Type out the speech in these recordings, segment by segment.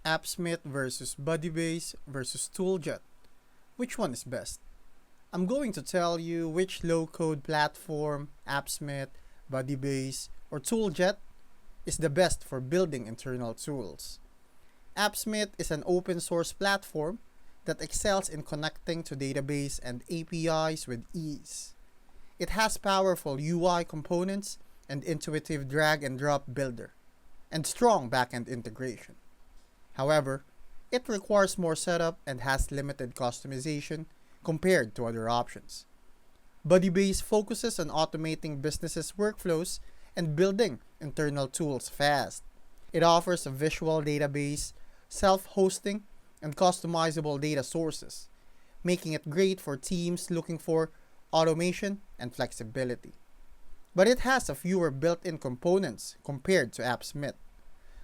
Appsmith versus Budibase versus Tooljet. Which one is best? I'm going to tell you which low-code platform, Appsmith, Budibase, or Tooljet, is the best for building internal tools. Appsmith is an open-source platform that excels in connecting to database and APIs with ease. It has powerful UI components and intuitive drag-and-drop builder, and strong backend integration. However, it requires more setup and has limited customization compared to other options. Budibase focuses on automating businesses' workflows and building internal tools fast. It offers a visual database, self-hosting, and customizable data sources, making it great for teams looking for automation and flexibility. But it has a fewer built-in components compared to Appsmith.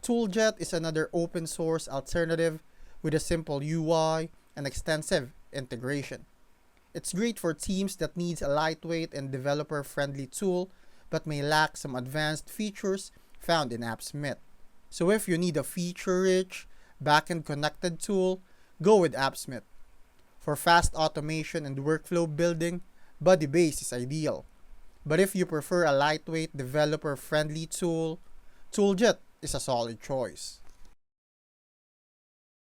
Tooljet is another open-source alternative with a simple UI and extensive integration. It's great for teams that needs a lightweight and developer-friendly tool but may lack some advanced features found in Appsmith. So if you need a feature-rich, backend connected tool, go with Appsmith. For fast automation and workflow building, Budibase is ideal. But if you prefer a lightweight, developer-friendly tool, Tooljet is a solid choice.